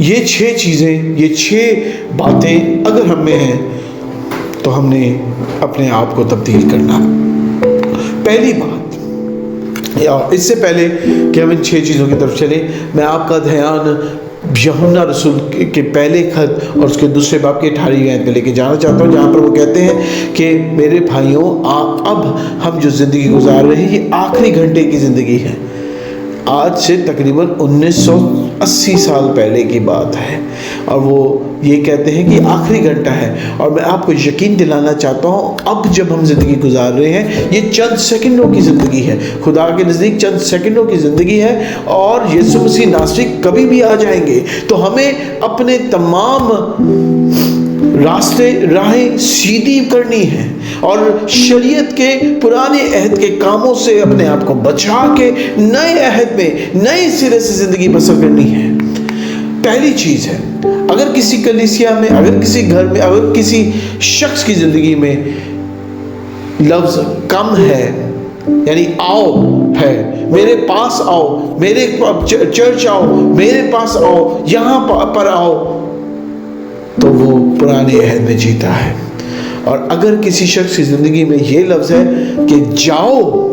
ये 6 चीज़ें, ये 6 बातें अगर हम में हैं तो हमने अपने आप को तब्दील करना। पहली बात, या इससे पहले कि हम इन 6 चीज़ों की तरफ चलें, मैं आपका ध्यान यूहन्ना रसूल के पहले खत और उसके दूसरे बाब के 18वीं आयत में लेके जाना चाहता हूँ, जहाँ पर वो कहते हैं कि मेरे भाइयों, अब हम जो ज़िंदगी गुजार रहे हैं ये आखिरी घंटे की ज़िंदगी है। आज से तकरीबन 1980 साल पहले की बात है, और वो ये कहते हैं कि आखिरी घंटा है। और मैं आपको यकीन दिलाना चाहता हूँ, अब जब हम ज़िंदगी गुजार रहे हैं ये चंद सेकंडों की ज़िंदगी है, खुदा के नज़दीक चंद सेकंडों की ज़िंदगी है, और यीशु मसीह नासरी कभी भी आ जाएंगे। तो हमें अपने तमाम राहें सीधी करनी है और शरीयत के पुराने अहद के कामों से अपने आप को बचा के नए अहद में नए सिरे से ज़िंदगी बसर करनी है। पहली चीज़ है, अगर किसी कलीसिया में, अगर किसी घर में, अगर किसी शख्स की ज़िंदगी में लफ्ज़ कम है, यानी आओ है, मेरे पास आओ, मेरे चर्च आओ, मेरे पास आओ, यहाँ पर आओ, तो वो पुराने अहद में जीता है। और अगर किसी शख्स की ज़िंदगी में ये लफ्ज़ है कि जाओ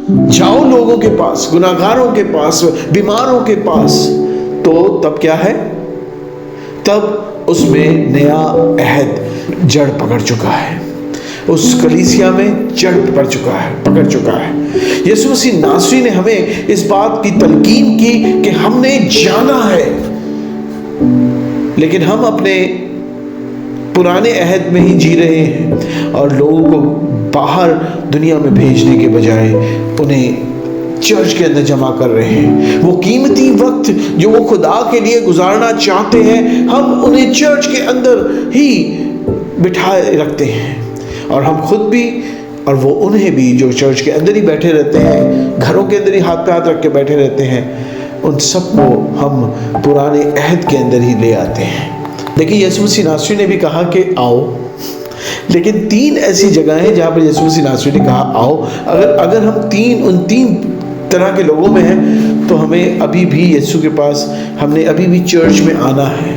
जाओ लोगों के पास, गुनाहगारों के पास, बीमारों के पास, तो तब क्या है? तब उसमें नया अहद जड़ पकड़ चुका है, उस कलीसिया में जड़ पकड़ चुका है। यीशु मसीह नासरी ने हमें इस बात की तलकीन की कि हमने जाना है, लेकिन हम अपने पुराने अहद में ही जी रहे हैं और लोगों को बाहर दुनिया में भेजने के बजाय उन्हें चर्च के अंदर जमा कर रहे हैं। वो कीमती वक्त जो वो खुदा के लिए गुजारना चाहते हैं, हम उन्हें चर्च के अंदर ही बिठाए रखते हैं, और हम खुद भी और वो उन्हें भी जो चर्च के अंदर ही बैठे रहते हैं, घरों के अंदर ही हाथ पे हाथ रख के बैठे रहते हैं, उन सबको हम पुराने अहद के अंदर ही ले आते हैं। देखिए, यीशु मसीह नासरी ने भी कहा कि आओ, लेकिन 3 ऐसी जगह हैं जहाँ पर यीशु मसीह नासरी ने कहा आओ। अगर हम उन तीन तरह के लोगों में हैं, तो हमें अभी भी यीशु के पास, हमने अभी भी चर्च में आना है।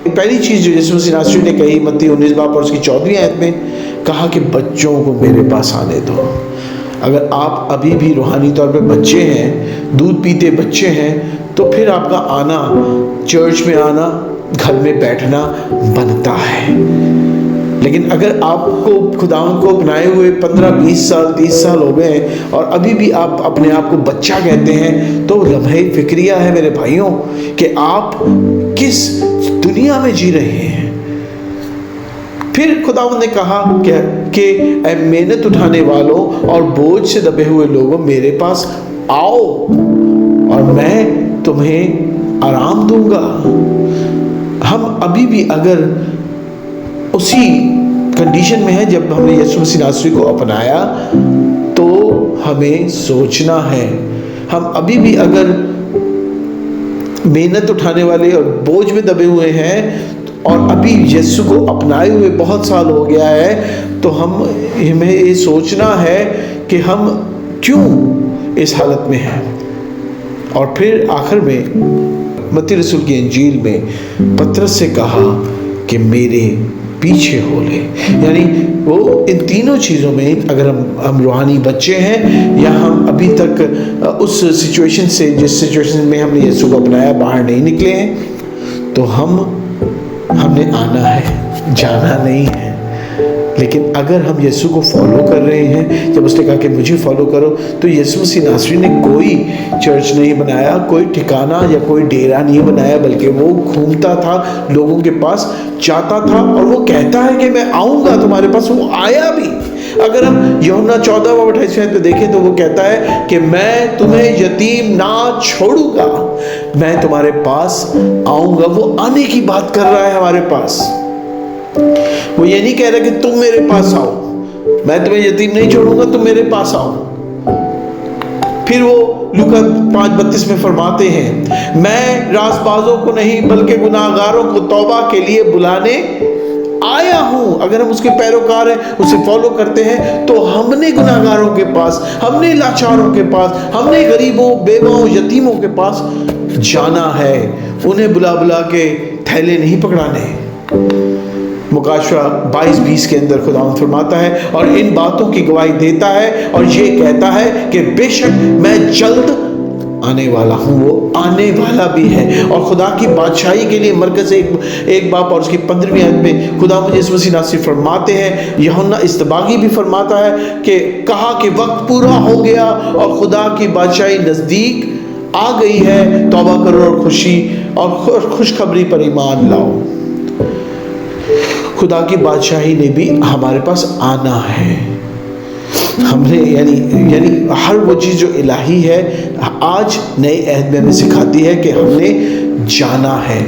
पहली चीज़ जो यीशु मसीह नासरी ने कही मत्ती 19 बाब और उसकी 14वीं आयत में, कहा कि बच्चों को मेरे पास आने दो। अगर आप अभी भी रूहानी तौर पे बच्चे हैं, दूध पीते बच्चे हैं, तो फिर आपका आना, चर्च में आना, घर में बैठना बनता है। लेकिन अगर आपको खुदावंद को अपनाए हुए 15-20 साल 30 साल हो गए हैं और अभी भी आप अपने आप को बच्चा कहते हैं, तो लम्हे फिक्रिया है मेरे भाइयों कि आप किस दुनिया में जी रहे हैं। फिर खुदावंद ने कहा कि ऐ मेहनत उठाने वालों और बोझ से दबे हुए लोगों, मेरे पास आओ और मैं तुम्हें आराम दूंगा। हम अभी भी अगर उसी कंडीशन में है जब हमने यीशु मसीह नासरी को अपनाया, तो हमें सोचना है, हम अभी भी अगर मेहनत उठाने वाले और बोझ में दबे हुए हैं और अभी यीशु को अपनाए हुए बहुत साल हो गया है, तो हमें ये सोचना है कि हम क्यों इस हालत में हैं। और फिर आखिर में मत्ती रसूल की इंजील में पतरस से कहा कि मेरे पीछे हो ले। यानी वो इन तीनों चीज़ों में, अगर हम रूहानी बच्चे हैं या हम अभी तक उस सिचुएशन से, जिस सिचुएशन में हमने यीशु को अपनाया, बाहर नहीं निकले हैं, तो हमने आना है, जाना नहीं है। लेकिन अगर हम यीशु को फॉलो कर रहे हैं, जब उसने कहा कि मुझे फॉलो करो, तो यीशु मसीह नासरी ने कोई चर्च नहीं बनाया, कोई ठिकाना या कोई डेरा नहीं बनाया, बल्कि वो घूमता था, लोगों के पास जाता था, और वो कहता है कि मैं आऊँगा तुम्हारे पास। वो आया भी। अगर हम यूहन्ना 14:28 पे देखें, तो वो कहता है कि मैं तुम्हें यतीम ना छोड़ूंगा, मैं तुम्हारे पास आऊँगा। वो आने की बात कर रहा है हमारे पास। वो ये नहीं कह रहा कि तुम मेरे पास आओ, मैं तुम्हें यतीम नहीं छोड़ूंगा, तुम मेरे पास आओ। फिर वो लूका 5:32 में फरमाते हैं, मैं रासबाजों को नहीं बल्कि गुनाहगारों को तौबा के लिए बुलाने आया हूं। अगर हम उसके पैरोकार हैं, उसे फॉलो करते हैं, तो हमने गुनाहगारों के पास, हमने लाचारों के पास, हमने गरीबों, बेवाओं, यतीमों के पास जाना है, उन्हें बुला बुला के थैले नहीं पकड़ाने। मुकाशवा 22:20 के अंदर खुदावंद फरमाता है और इन बातों की गवाही देता है और ये कहता है कि बेशक मैं जल्द आने वाला हूँ। वो आने वाला भी है और खुदा की बादशाही के लिए मरकज़ एक बाप और उसकी 15वीं आयत में खुदा यीशु मसीह नासिर फरमाते हैं, यूहन्ना इस्तबागी भी फरमाता है कि कहा कि वक्त पूरा हो गया और खुदा की बादशाही नज़दीक आ गई है, तौबा करो और खुशखबरी पर ईमान लाओ। खुदा की बादशाही ने भी हमारे पास आना है। हमने यानी हर वो चीज़ जो इलाही है आज नए अहद में हमें सिखाती है कि हमने जाना है,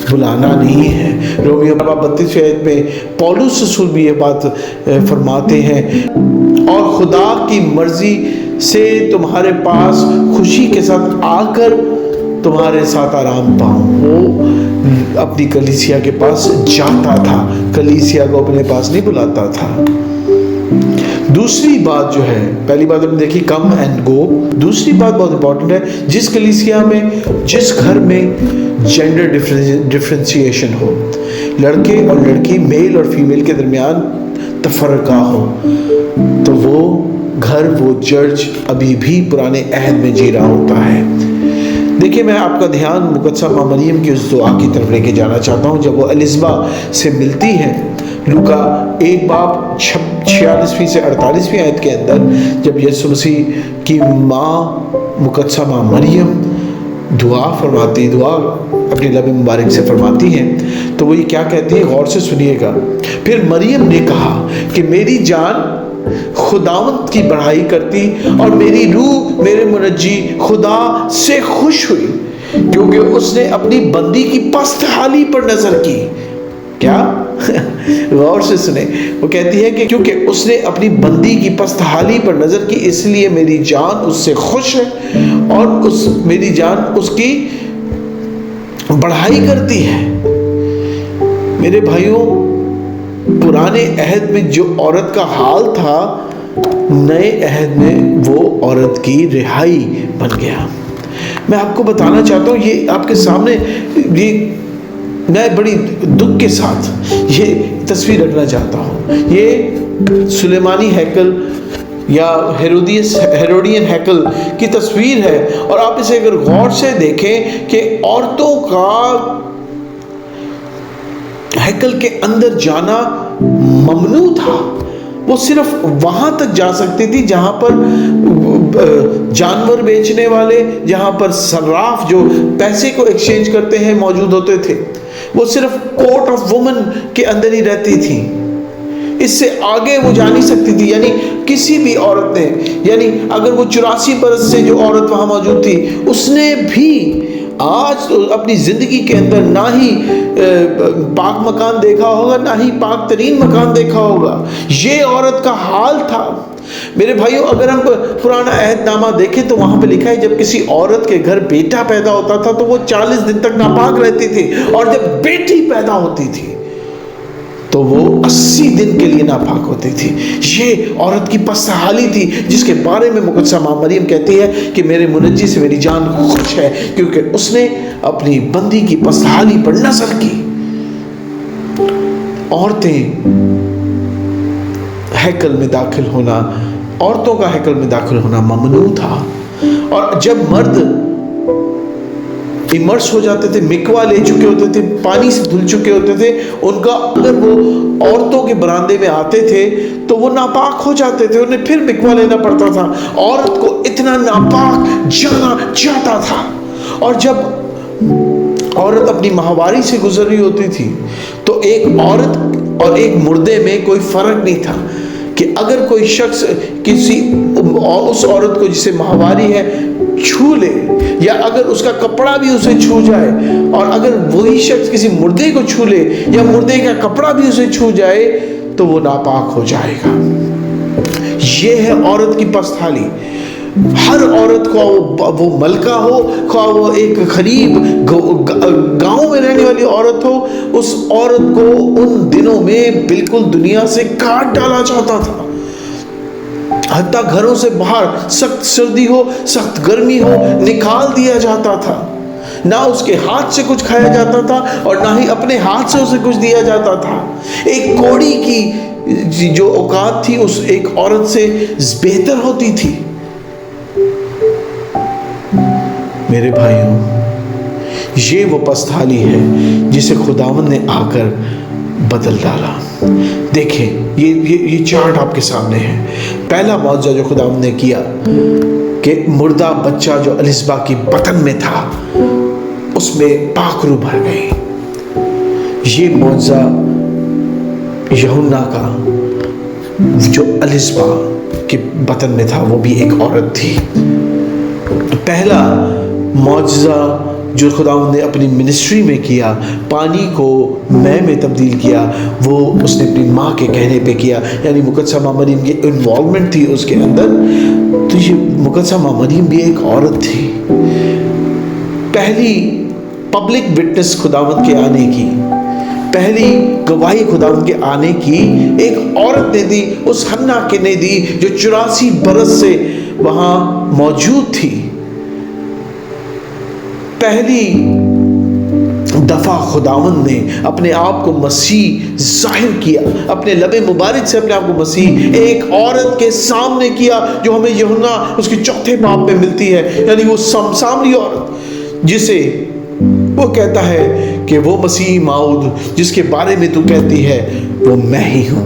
बुलाना नहीं है। रोमियो 32 आयत में पौलुस रसूल भी ये बात फरमाते हैं, और खुदा की मर्जी से तुम्हारे पास खुशी के साथ आकर तुम्हारे साथ आराम पाऊं। वो अपनी कलीसिया के पास जाता था, कलीसिया को अपने पास नहीं बुलाता था। दूसरी बात जो है, पहली बात हमने देखी कम एंड गो, दूसरी बात बहुत इंपॉर्टेंट है, जिस कलीसिया में, जिस घर में जेंडर डिफरेंशिएशन हो, लड़के और लड़की, मेल और फीमेल के दरमियान तफरका हो, तो वो घर, वो चर्च अभी भी पुराने अहद में जी रहा होता है। देखिए, मैं आपका ध्यान मुकद्दसा माँ मरियम की उस दुआ की तरफ लेके जाना चाहता हूँ जब वो एलिज़बा से मिलती है। लूका 1:46 से 48 आयत के अंदर जब यीशु मसीह की माँ मुकद्दसा माँ मरियम दुआ फरमाती, दुआ अपनी लब मुबारक से फरमाती हैं, तो वो ये क्या कहती है, गौर से सुनिएगा। फिर मरियम ने कहा कि मेरी जान खुदावंत की बढ़ाई करती और मेरी रूह मेरे मुनज्जी खुदा से खुश हुई, क्योंकि उसने अपनी बंदी की पस्तहाली पर नजर की। क्या? गौर से सुने, वो कहती है कि क्योंकि उसने अपनी बंदी की पस्तहाली पर नजर की, इसलिए मेरी जान उससे खुश है और मेरी जान उसकी बढ़ाई करती है। मेरे भाइयों, पुराने अहद में जो औरत का हाल था, नए अहद में वो औरत की रिहाई बन गया। मैं आपको बताना चाहता हूँ, ये आपके सामने, ये मैं बड़ी दुख के साथ ये तस्वीर रखना चाहता हूँ। ये सुलेमानी हैकल या हेरोडियन हैकल की तस्वीर है, और आप इसे अगर गौर से देखें कि औरतों का हैकल के अंदर जाना ममनू था। वो सिर्फ वहां तक जा सकती थी जहां पर जानवर बेचने वाले, जहां पर सर्राफ जो पैसे को एक्सचेंज करते हैं मौजूद होते थे। वो सिर्फ कोर्ट ऑफ वुमन के अंदर ही रहती थी, इससे आगे वो जा नहीं सकती थी। यानी किसी भी औरत ने, यानी अगर वो 84 बरस से जो औरत वहां मौजूद थी, उसने भी आज तो अपनी जिंदगी के अंदर ना ही पाक मकान देखा होगा, ना ही पाक तरीन मकान देखा होगा। ये औरत का हाल था। मेरे भाइयों, अगर हम पुराना अहदनामा देखें तो वहां पे लिखा है, जब किसी औरत के घर बेटा पैदा होता था तो वो 40 दिन तक नापाक रहती थी, और जब बेटी पैदा होती थी तो वो 80 दिन के लिए नापाक होती थी। ये औरत की पस्तहाली थी, जिसके बारे में मुकद्दसा माँ मरियम कहती है कि मेरे मुनज्जी से मेरी जान खुश है, क्योंकि उसने अपनी बंदी की पस्तहाली पर नजर की। औरतें हैकल में दाखिल होना, औरतों का हैकल में दाखिल होना ममनू था। और जब मर्द इमर्स हो जाते थे, मिकवा ले चुके होते थे, पानी से धुल चुके होते थे, उनका अगर वो औरतों के बरामदे में आते थे तो वो नापाक हो जाते थे, उन्हें फिर मिकवा लेना पड़ता था। औरत को इतना नापाक जाना जाता था। और जब औरत अपनी माहवारी से गुजर रही होती थी तो एक औरत और एक मुर्दे में कोई फर्क नहीं था, कि अगर कोई शख्स किसी उस औरत को जिसे माहवारी है छू ले, या अगर उसका कपड़ा भी उसे छू जाए, और अगर वही शख्स किसी मुर्दे को छू ले या मुर्दे का कपड़ा भी उसे छू जाए तो वो नापाक हो जाएगा। ये है औरत की पस्तहाली। हर औरत को वो मलका हो, खा वो एक गरीब गांव में रहने वाली औरत हो, उस औरत को उन दिनों में बिल्कुल दुनिया से काट डाला जाता था। हत्ता घरों से बाहर, सख्त सर्दी हो, सख्त गर्मी हो, निकाल दिया जाता था। ना उसके हाथ से कुछ खाया जाता था और ना ही अपने हाथ से उसे कुछ दिया जाता था। एक कोड़ी की जो औकात थी उस एक औरत से बेहतर होती थी। मेरे भाइयों, ये वो पस्थाली है जिसे खुदावंद ने आकर बदल डाला। देखें, ये चार्ट आपके सामने है। पहला मौजज़ा जो खुदावंद ने किया कि मुर्दा बच्चा जो अलिस्बा की बतन में था उसमें पाक रूह भर गई। ये मौजज़ा यूहन्ना का जो अलिस्बा के बतन में था वो भी एक औरत थी। पहला मौजज़ा जो खुदावंद ने अपनी मिनिस्ट्री में किया, पानी को मैं में तब्दील किया, वो उसने अपनी माँ के कहने पे किया, यानी मुकद्दसा माँ मरियम की इन्वॉल्वमेंट थी उसके अंदर। तो ये मुकद्दसा माँ मरियम भी एक औरत थी। पहली पब्लिक विटनेस खुदावंद के आने की, पहली गवाही खुदावंद के आने की एक औरत ने दी, उस हन्ना के ने दी जो 84 बरस से वहाँ मौजूद थी। पहली दफा खुदावंद ने अपने आप को मसीह जाहिर किया, अपने लबे मुबारक से अपने आप को मसीह एक औरत के सामने किया, जो हमें यूहन्ना उसके चौथे बाब में मिलती है, यानी वो सामरी औरत जिसे वो कहता है कि वो मसीह माऊद जिसके बारे में तू कहती है वो मैं ही हूं।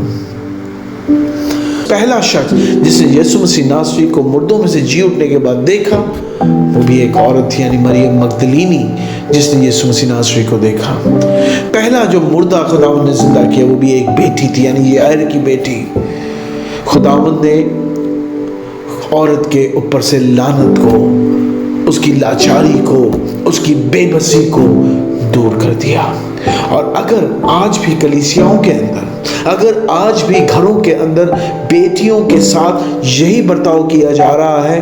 पहला शख्स जिसने यीशु मसीह नासरी को मुर्दों में से जी उठने के बाद देखा वो भी एक औरत थी, यानी मरियम मगदलीनी, जिसने यीशु मसीह नासरी को देखा। पहला जो मुर्दा खुदावंद ने जिंदा किया वो भी एक बेटी थी, यानी याईर की बेटी। खुदावंद ने औरत के ऊपर से लानत को, उसकी लाचारी को, उसकी बेबसी को दूर कर दिया। और अगर आज भी कलीसियाओं के अंदर, अगर आज भी घरों के अंदर बेटियों के साथ यही बर्ताव किया जा रहा है,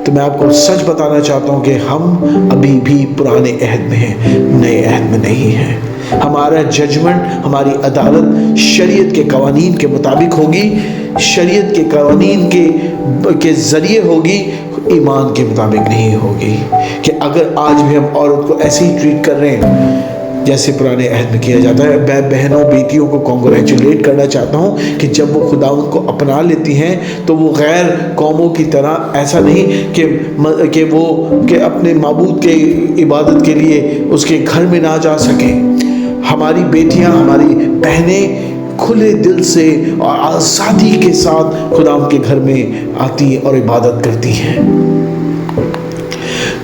तो मैं आपको सच बताना चाहता हूं कि हम अभी भी पुराने अहद में हैं, नए अहद में नहीं हैं। हमारा जजमेंट, हमारी अदालत शरीयत के कवानीन के मुताबिक होगी, शरीयत के कवानीन के जरिए होगी, ईमान के मुताबिक नहीं होगी। कि अगर आज भी हम औरत को ऐसे ही ट्रीट कर रहे हैं जैसे पुराने अहद में किया जाता है। मैं बहनों बेटियों को कॉन्ग्रेचुलेट करना चाहता हूँ कि जब वो खुदावंद को अपना लेती हैं तो वो गैर कौमों की तरह ऐसा नहीं कि वो कि अपने माबूद के इबादत के लिए उसके घर में ना जा सकें। हमारी बेटियाँ, हमारी बहनें खुले दिल से और आज़ादी के साथ खुदावंद के घर में आती और इबादत करती हैं।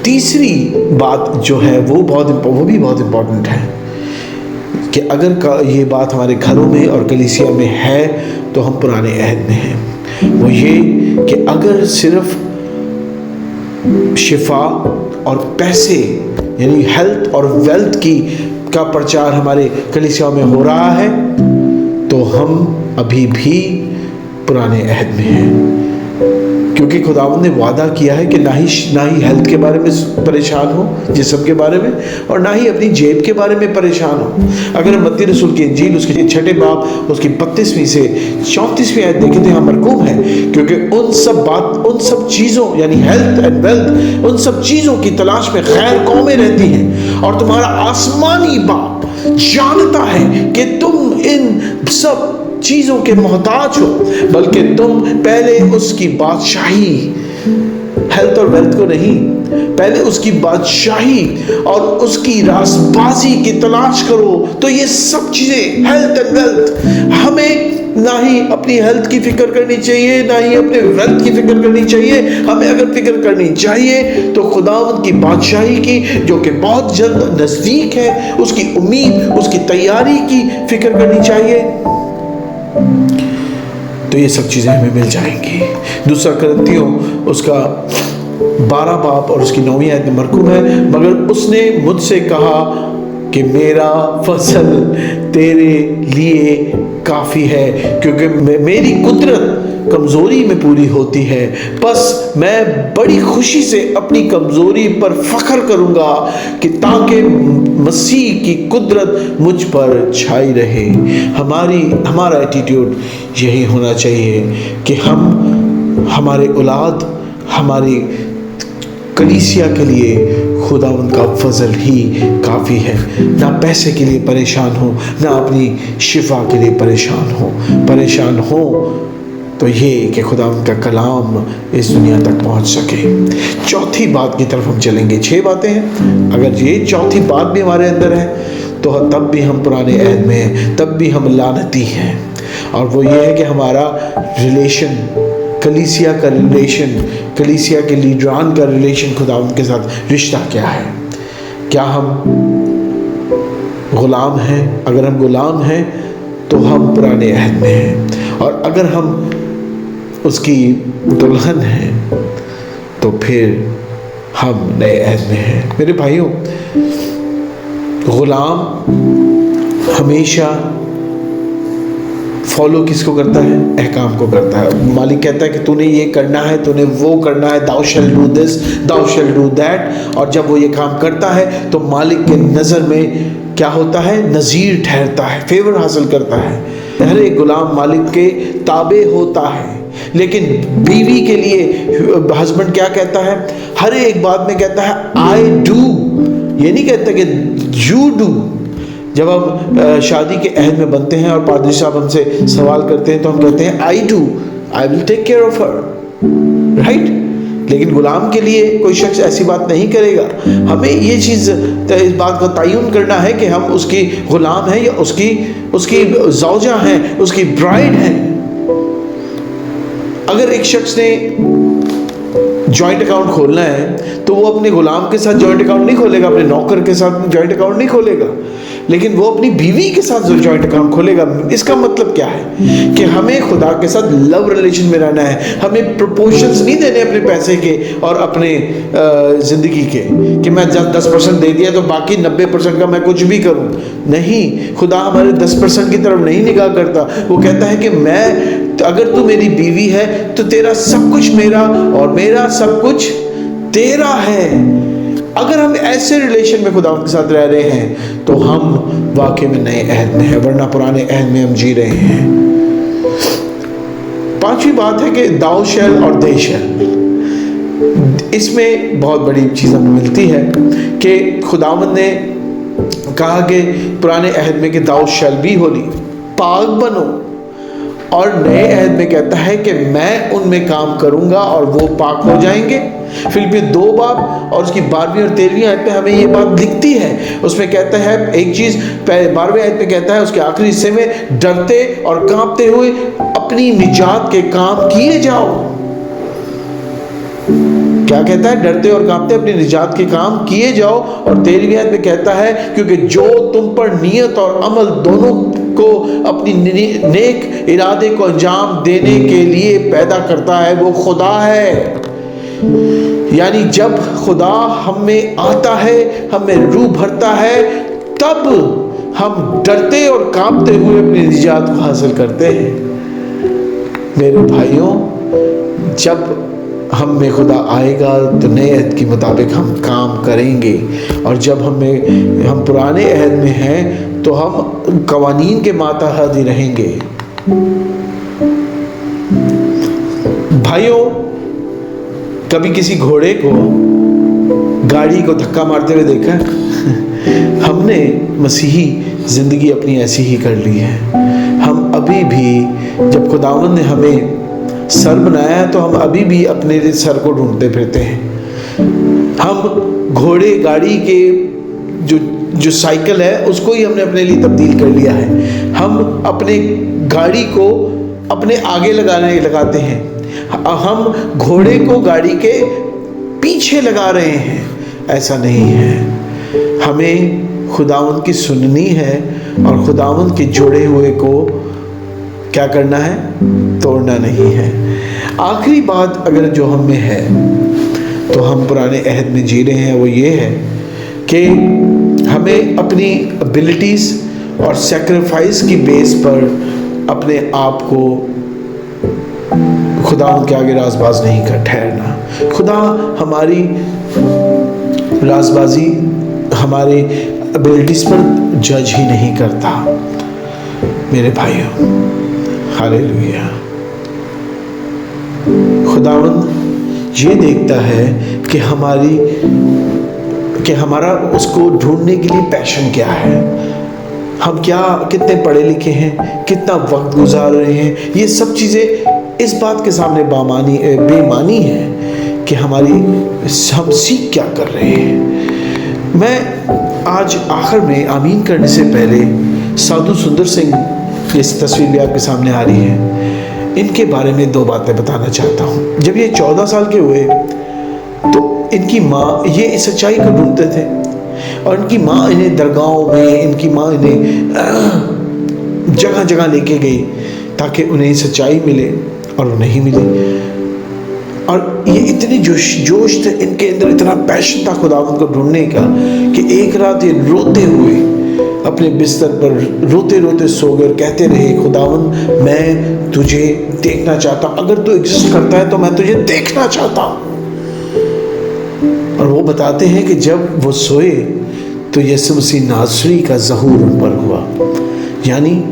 तीसरी बात जो है वो भी बहुत इम्पोर्टेंट है कि अगर ये बात हमारे घरों में और कलीसिया में है तो हम पुराने अहद में हैं। वो ये कि अगर सिर्फ शिफा और पैसे यानी हेल्थ और वेल्थ का प्रचार हमारे कलीसिया में हो रहा है तो हम अभी भी पुराने अहद में हैं। क्योंकि खुदावंद ने वादा किया है कि ना ही हेल्थ के बारे में परेशान हो, जिस्म के बारे में, और ना ही अपनी जेब के बारे में परेशान हो। अगर हम मत्ती रसूल की इंजील उसके 6 बाब उसकी 32वीं से 34वीं आयत देखें तो यहाँ मरकूम है, क्योंकि उन सब चीज़ों यानी हेल्थ एंड वेल्थ, उन सब चीज़ों की तलाश में गैर कौमें रहती हैं, और तुम्हारा आसमानी बाप जानता है कि तुम इन सब चीजों के मोहताज हो, बल्कि तुम पहले उसकी बादशाही, हेल्थ और वेल्थ को नहीं, पहले उसकी बादशाही और उसकी रासबाजी की तलाश करो। तो ये सब चीजें, हेल्थ एंड वेल्थ, हमें ना ही अपनी हेल्थ की फिक्र करनी चाहिए, ना ही अपने वेल्थ की फिक्र करनी चाहिए। हमें अगर फिक्र करनी चाहिए तो खुदावंद की बादशाही की, जो कि बहुत जल्द नजदीक है, उसकी उम्मीद, उसकी तैयारी की फिक्र करनी चाहिए। तो ये सब चीज़ें हमें मिल जाएंगी। दूसरा करंथियों उसका 12 बाब और उसकी 9वीं आयत में मरकूम है, मगर उसने मुझसे कहा कि मेरा फसल तेरे लिए काफ़ी है, क्योंकि मेरी कुदरत कमज़ोरी में पूरी होती है। बस मैं बड़ी खुशी से अपनी कमज़ोरी पर फ़ख्र करूँगा कि ताकि मसीह की कुदरत मुझ पर छाई रहे। हमारा एटीट्यूड यही होना चाहिए कि हम हमारे औलाद, हमारी कलीसिया के लिए खुदावंद का फजल ही काफ़ी है। ना पैसे के लिए परेशान हो, ना अपनी शिफा के लिए परेशान हो तो ये कि खुदावंद का कलाम इस दुनिया तक पहुंच सके। चौथी बात की तरफ हम चलेंगे। 6 बातें हैं, अगर ये चौथी बात भी हमारे अंदर है तो तब भी हम पुराने अहद में हैं, तब भी हम लानती हैं। और वो ये है कि हमारा रिलेशन, कलीसिया का रिलेशन, कलीसिया के लीडरान का रिलेशन खुदावंद के साथ रिश्ता क्या है। क्या हम गुलाम हैं? अगर हम गुलाम हैं तो हम पुराने अहद में हैं, और अगर हम उसकी दुल्हन हैं तो फिर हम नए अहद में हैं। मेरे भाइयों, गुलाम हमेशा फॉलो किसको करता है? अहकाम को करता है। मालिक कहता है कि तूने ये करना है, तूने वो करना है, thou shall do this, thou shall do that. और जब वो ये काम करता है तो मालिक के नज़र में क्या होता है? नज़ीर ठहरता है, फेवर हासिल करता है। हर एक गुलाम मालिक के ताबे होता है। लेकिन बीवी के लिए हस्बैंड क्या कहता है? हर एक बात में कहता है आई डू, ये नहीं कहता कि यू डू। जब हम शादी के अहद में बनते हैं और पादरी साहब हमसे सवाल करते हैं तो हम कहते हैं I do, I will take care of her, right. लेकिन गुलाम के लिए कोई शख्स ऐसी बात नहीं करेगा। हमें ये चीज़, इस बात का तयन करना है कि हम उसकी गुलाम हैं या उसकी ज़ौजा हैं, उसकी ब्राइड हैं। अगर एक शख्स ने जॉइंट अकाउंट खोलना है तो वो अपने गुलाम के साथ जॉइंट अकाउंट नहीं खोलेगा, अपने नौकर के साथ जॉइंट अकाउंट नहीं खोलेगा, लेकिन वो अपनी बीवी के साथ जॉइंट अकाउंट खोलेगा। इसका मतलब क्या है कि हमें खुदा के साथ लव रिलेशन में रहना है। हमें प्रोपोर्शंस नहीं देने अपने पैसे के और अपने ज़िंदगी के, कि मैं 10% दे दिया तो बाकी 90% का मैं कुछ भी करूं। नहीं, खुदा हमारे 10% की तरफ नहीं निगाह करता। वो कहता है कि अगर तू मेरी बीवी है तो तेरा सब कुछ मेरा और मेरा सब कुछ तेरा है। अगर हम ऐसे रिलेशन में खुदा के साथ रह रहे हैं तो हम वाकई में नए अहद में हैं, वरना पुराने अहद में हम जी रहे हैं। 5वीं बात है कि दाऊ शैल और दे शैल। इसमें बहुत बड़ी चीज़ हमें मिलती है कि खुदावंद ने कहा कि पुराने अहद में कि दाऊ शैल बी होली, पाक बनो, और नए अहद में कहता है कि मैं उनमें काम करूंगा और वो पाक हो जाएंगे। फिलिपियों 2 बाब और उसकी 12वीं और 13वीं आयत में हमें ये बात दिखती है। उसमें कहता है एक चीज़, 12वें आयत में कहता है उसके आखिरी हिस्से में, डरते और कांपते हुए अपनी निजात के काम किए जाओ। क्या कहता है? डरते और कांपते अपनी निजात के काम किए जाओ। और 13वीं आयत में कहता है क्योंकि जो तुम पर नियत और अमल दोनों को अपनी नेक इरादे को अंजाम देने के लिए पैदा करता है वो खुदा है। यानी जब खुदा हम में आता है, हमें रूह भरता है, तब हम डरते और कांपते हुए अपनी निजात को हासिल करते हैं। मेरे भाइयों, जब हम में खुदा आएगा तो नए अहद के मुताबिक हम काम करेंगे, और जब हम पुराने अहद में हैं तो हम कवानीन के मातहत ही रहेंगे। भाइयों, कभी किसी घोड़े को गाड़ी को धक्का मारते हुए देखा? हमने मसीही ज़िंदगी अपनी ऐसी ही कर ली है। हम अभी भी, जब खुदावंद ने हमें सर बनाया है तो हम अभी भी अपने सर को ढूंढते फिरते हैं। हम घोड़े गाड़ी के जो साइकिल है उसको ही हमने अपने लिए तब्दील कर लिया है। हम अपने गाड़ी को अपने आगे लगाते हैं, हम घोड़े को गाड़ी के पीछे लगा रहे हैं। ऐसा नहीं है। हमें खुदावंद की सुननी है और खुदावंद के जोड़े हुए को क्या करना है? तोड़ना नहीं है। आखिरी बात अगर जो हम में है तो हम पुराने अहद में जी रहे हैं, वो ये है कि हमें अपनी एबिलिटीज़ और सैक्रिफाइस की बेस पर अपने आप को खुदा के आगे राजबाज नहीं कर ठहरना। खुदा हमारी राजबाजी हमारे एबिलिटीज़ पर जज ही नहीं करता। मेरे भाइयों, हालेलुया। खुदावंद ये देखता है कि हमारी कि हमारा उसको ढूंढने के लिए पैशन क्या है, हम कितने पढ़े लिखे हैं, कितना वक्त गुजार रहे हैं। ये सब चीज़ें इस बात के सामने बेमानी है कि हम सीख क्या कर रहे हैं। मैं आज आखिर में आमीन करने से पहले साधु सुंदर सिंह, इस तस्वीर भी आपके सामने आ रही है, इनके बारे में 2 बातें बताना चाहता हूँ। जब ये 14 साल के हुए तो इनकी माँ, ये सच्चाई को ढूंढते थे और इनकी माँ इन्हें दरगाहों में, इनकी माँ इन्हें जगह जगह लेके गई ताकि उन्हें सच्चाई मिले, और वो नहीं मिली। और ये इतनी जोश थे इनके अंदर, इतना पैशन था खुदावंद को ढूंढने का कि एक रात ये रोते हुए अपने बिस्तर पर रोते रोते सो गए और कहते रहे, खुदावंद मैं तुझे देखना चाहता हूँ, अगर तू एग्जिस्ट करता है तो मैं तुझे देखना चाहता हूँ। और वो बताते हैं कि जब वो सोए तो यीशु मसीह नासरी का ज़हूर उन पर हुआ, यानी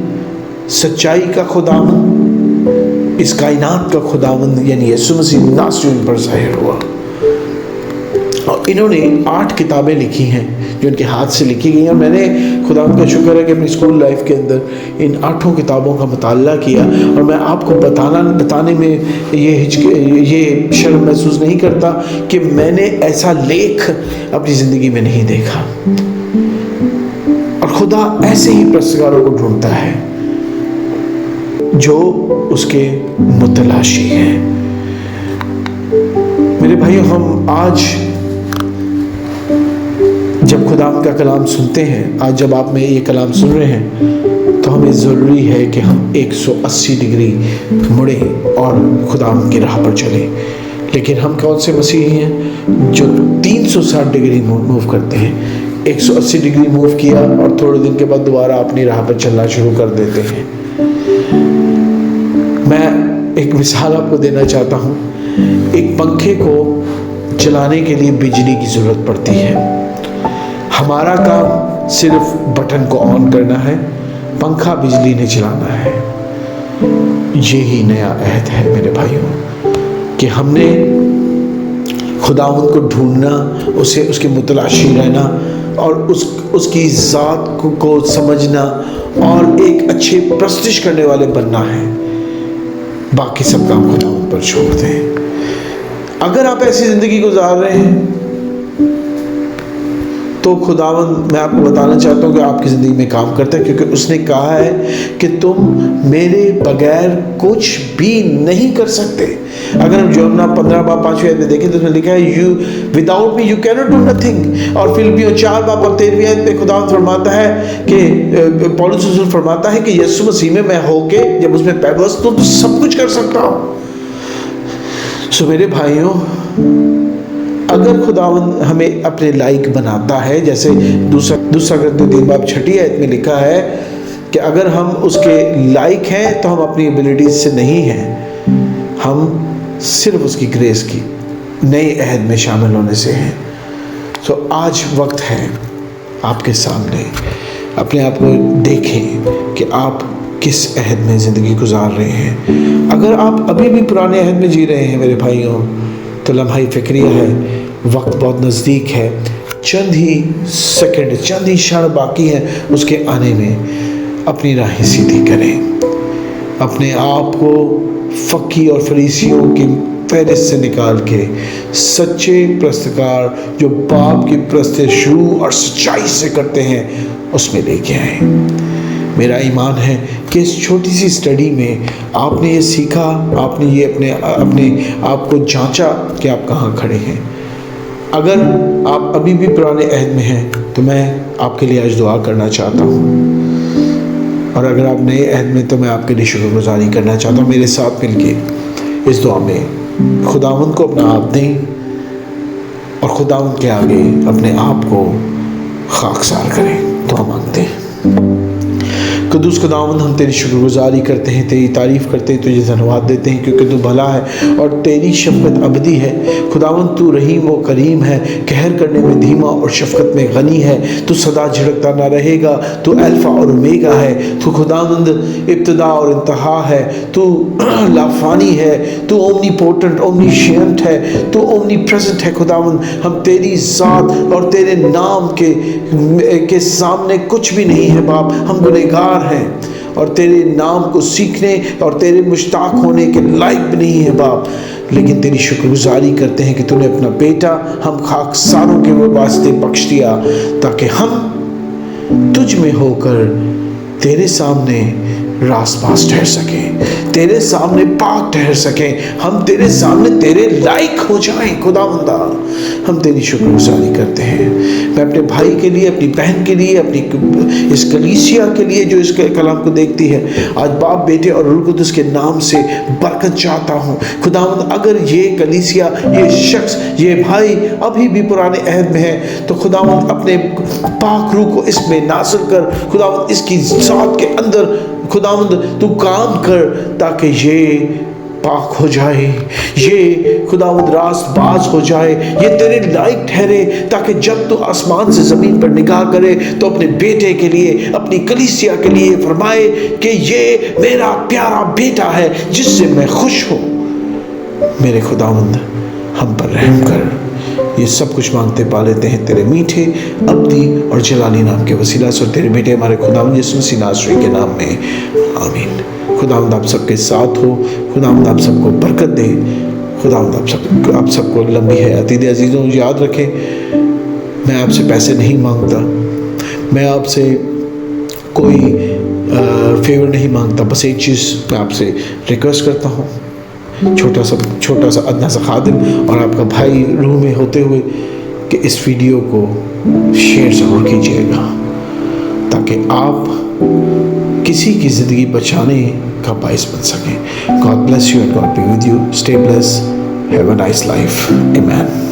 सच्चाई का खुदावंद, इस कायनात का खुदावंद यानी यीशु मसीह नासरी उन पर ज़ाहिर हुआ। और इन्होंने 8 किताबें लिखी हैं जो इनके हाथ से लिखी गई हैं। मैंने खुदावंद का शुक्र है कि अपनी स्कूल लाइफ के अंदर इन 8 किताबों का मुताला किया, और मैं आपको बताने में ये शर्म महसूस नहीं करता कि मैंने ऐसा लेख अपनी ज़िंदगी में नहीं देखा। और खुदा ऐसे ही पुरस्कारों को ढूंढता है जो उसके मुतलाशी हैं। मेरे भाइयों, हम आज जब खुदावंद का कलाम सुनते हैं, आज जब आप में ये कलाम सुन रहे हैं, तो हमें ज़रूरी है कि हम 180 डिग्री मुड़े और खुदावंद की राह पर चलें। लेकिन हम कौन से मसीही हैं जो 360 डिग्री मूव करते हैं? 180 डिग्री मूव किया और थोड़े दिन के बाद दोबारा अपनी राह पर चलना शुरू कर देते हैं। मैं एक मिसाल आपको देना चाहता हूँ। एक पंखे को चलाने के लिए बिजली की ज़रूरत पड़ती है। हमारा काम सिर्फ बटन को ऑन करना है, पंखा बिजली ने चलाना है। यही नया अहद है मेरे भाइयों, कि हमने खुदावंद को ढूंढना, उसे उसके मुतलाशी रहना और उसकी ज़ात को समझना और एक अच्छे प्रस्तिश करने वाले बनना है। बाकी सब काम खुदावंद पर छोड़ दें। अगर आप ऐसी ज़िंदगी गुजार रहे हैं तो खुदावंद, मैं आपको बताना चाहता हूँ कि आपकी ज़िंदगी में काम करता है, क्योंकि उसने कहा है कि तुम मेरे बगैर कुछ भी नहीं कर सकते। अगर हम यूहन्ना 15:5 में देखें तो उसमें लिखा है, you without me you can not do nothing. और फिलिपियों 4:13 में खुदावंद फरमाता है कि पौलुस रसूल फरमाता है कि यीशु मसीह में मैं होके जब उसमें पैबस्त तो सब कुछ कर सकता हूँ। सो मेरे भाइयों, अगर खुदावंद हमें अपने लायक बनाता है, जैसे दूसरा करते 3:6 में लिखा है कि अगर हम उसके लायक हैं तो हम अपनी एबिलिटीज से नहीं हैं, हम सिर्फ उसकी ग्रेस की नए अहद में शामिल होने से हैं। सो आज वक्त है आपके सामने, अपने आप को देखें कि आप किस अहद में ज़िंदगी गुजार रहे हैं। अगर आप अभी भी पुराने अहद में जी रहे हैं मेरे भाइयों, तो लम्हा फ़िक्रिया है, वक्त बहुत नज़दीक है, चंद ही सेकंड, चंद ही क्षण बाकी हैं उसके आने में। अपनी राहें सीधी करें, अपने आप को फ़की और फरीसियों की फहरिस्त से निकाल के सच्चे प्रस्तकार जो बाप की प्रस्ते शुरू और सच्चाई से करते हैं उसमें लेके आए। मेरा ईमान है कि इस छोटी सी स्टडी में आपने ये सीखा, आपने ये अपने आप को जांचा कि आप कहाँ खड़े हैं। अगर आप अभी भी पुराने अहद में हैं तो मैं आपके लिए आज दुआ करना चाहता हूँ, और अगर आप नए अहद में तो मैं आपके लिए शुक्रगुजारी करना चाहता हूँ। मेरे साथ मिलके इस दुआ में खुदावंद को अपना आप दें और खुदावंद के आगे अपने आप को खाकसार करें। दुआ मांगते हैं। कुद्दूस खुदावंद, हम तेरी शुक्रगुजारी करते हैं, तेरी तारीफ़ करते हैं, तुझे धन्यवाद देते हैं क्योंकि तू भला है और तेरी शफ़क़त अबदी है। खुदावंद, तू रहीम व करीम है, कहर करने में धीमा और शफ़क़त में गनी है। तू सदा झिड़कता ना रहेगा, तू अल्फ़ा और ओमेगा है। तू खुदावंद इब्तिदा और इंतहा है। तू लाफानी है, तू ओमनीपोटेंट ओमनीशिएंट है, तू ओमनी प्रेजेंट है। खुदावंद, हम तेरी ज़ात और तेरे नाम के सामने कुछ भी नहीं है बाप। हम गुनहगार हैं और तेरे नाम को सीखने और तेरे मुश्ताक होने के लायक भी नहीं है बाप, लेकिन तेरी शुक्रगुजारी करते हैं कि तूने अपना बेटा हम खाकसारों के वास्ते बख्श दिया ताकि हम तुझ में होकर तेरे सामने रासपास ठहर सकें, तेरे सामने पाक ठहर सकें, हम तेरे सामने तेरे लायक हो जाएं। खुदावंदा, हम तेरी शुक्रगुजारी करते हैं। मैं अपने भाई के लिए, अपनी बहन के लिए, अपनी इस कलीसिया के लिए जो इस कलाम को देखती है, आज बाप, बेटे और रूह कुद्दूस के नाम से बरकत चाहता हूँ। खुदावंद, अगर ये कलीसिया, ये शख्स, ये भाई अभी भी पुराने अहद में है तो खुदावंद अपने पाक रूह को इसमें नाज़िल कर। खुदावंद, इसकी ज़ात के अंदर खुदावंद तू काम कर ताकि ये पाक हो जाए, ये खुदावंद रास्तबाज हो जाए, ये तेरे लायक ठहरे, ताकि जब तू आसमान से ज़मीन पर निगाह करे तो अपने बेटे के लिए, अपनी कलीसिया के लिए फरमाए कि ये मेरा प्यारा बेटा है जिससे मैं खुश हूँ। मेरे खुदावंद, हम पर रहम कर। ये सब कुछ मांगते पा लेते हैं तेरे मीठे, अब्दी और जलाली नाम के वसीला से और तेरे बेटे हमारे खुदावंद यीशु मसीह नासरी के नाम में, आमीन। खुदावंद आप सबके साथ हो, खुदावंद आप सबको बरकत दे, खुदावंद आप सबको लंबी हयाती दे। अजीज़ों, याद रखें, मैं आपसे पैसे नहीं मांगता, मैं आपसे कोई फेवर नहीं मांगता, बस एक चीज़ मैं आपसे रिक्वेस्ट करता हूँ, छोटा सा अदना सा खादिम और आपका भाई रूह में होते हुए, कि इस वीडियो को शेयर ज़रूर कीजिएगा ताकि आप किसी की ज़िंदगी बचाने का बाइस बन सकें। God bless you and God be with you. Stay blessed. Have a nice life. आमीन।